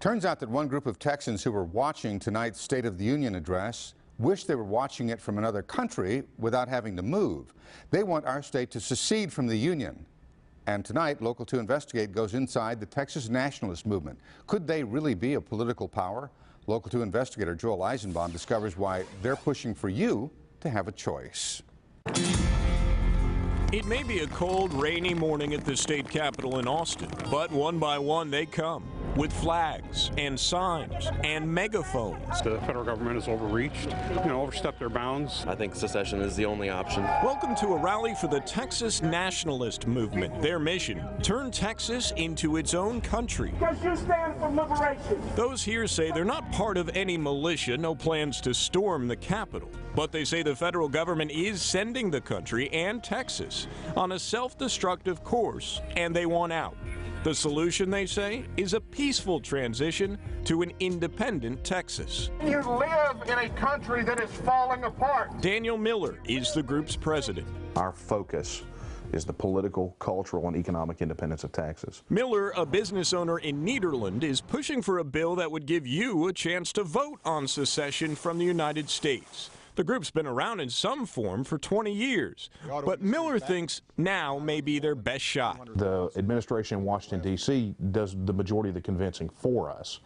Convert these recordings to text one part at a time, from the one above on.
Turns out that one group of Texans who were watching tonight's State of the Union address wish they were watching it from another country without having to move. They want our state to secede from the Union. And tonight, Local 2 Investigate goes inside the Texas Nationalist Movement. Could they really be a political power? Local 2 investigator Joel Eisenbaum discovers why they're pushing for you to have a choice. It may be a cold, rainy morning at the state capitol in Austin, but one by one they come with flags and signs and megaphones. The federal government has overreached, overstepped their bounds. I think secession is the only option. Welcome to a rally for the Texas Nationalist Movement. Their mission, turn Texas into its own country. Because you stand for liberation. Those here say they're not part of any militia, no plans to storm the Capitol. But they say the federal government is sending the country and Texas on a self-destructive course, and they want out. The solution, they say, is a peaceful transition to an independent Texas. You live in a country that is falling apart. Daniel Miller is the group's president. Our focus is the political, cultural, and economic independence of Texas. Miller, a business owner in Nederland, is pushing for a bill that would give you a chance to vote on secession from the United States. The group's been around in some form for 20 years, but Miller thinks now may be their best shot. The administration in Washington, D.C. does the majority of the convincing for us.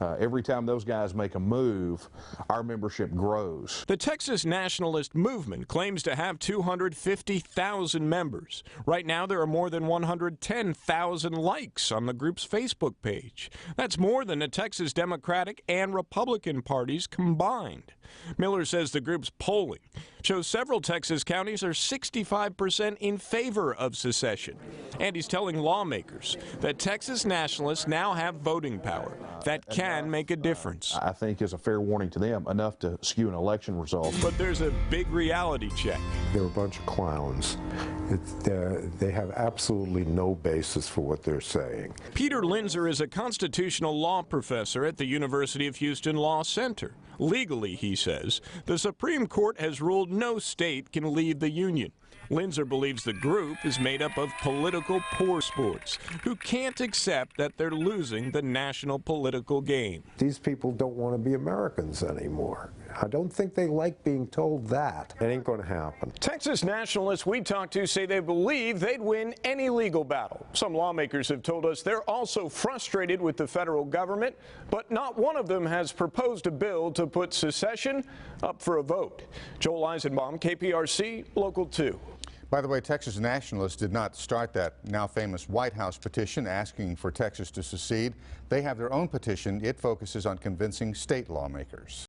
Every time those guys make a move, our membership grows. The Texas Nationalist Movement claims to have 250,000 members. Right now, there are more than 110,000 likes on the group's Facebook page. That's more than the Texas Democratic and Republican parties combined. Miller says the group's polling shows several Texas counties are 65% in favor of secession. And he's telling lawmakers that Texas nationalists now have voting power that can make a difference. I think is a fair warning to them, enough to skew an election result. But there's a big reality check. They're a bunch of clowns. They have absolutely no basis for what they're saying. Peter Linzer is a constitutional law professor at the University of Houston Law Center. Legally, he says, the Supreme Court has ruled no state can leave the Union. Linzer believes the group is made up of political poor sports who can't accept that they're losing the national political game. These people don't want to be Americans anymore. I don't think they like being told that. It ain't going to happen. Texas nationalists we talked to say they believe they'd win any legal battle. Some lawmakers have told us they're also frustrated with the federal government, but not one of them has proposed a bill to put secession up for a vote. Joel Eisenbaum, KPRC, Local 2. By the way, Texas Nationalists did not start that now famous White House petition asking for Texas to secede. They have their own petition. It focuses on convincing state lawmakers.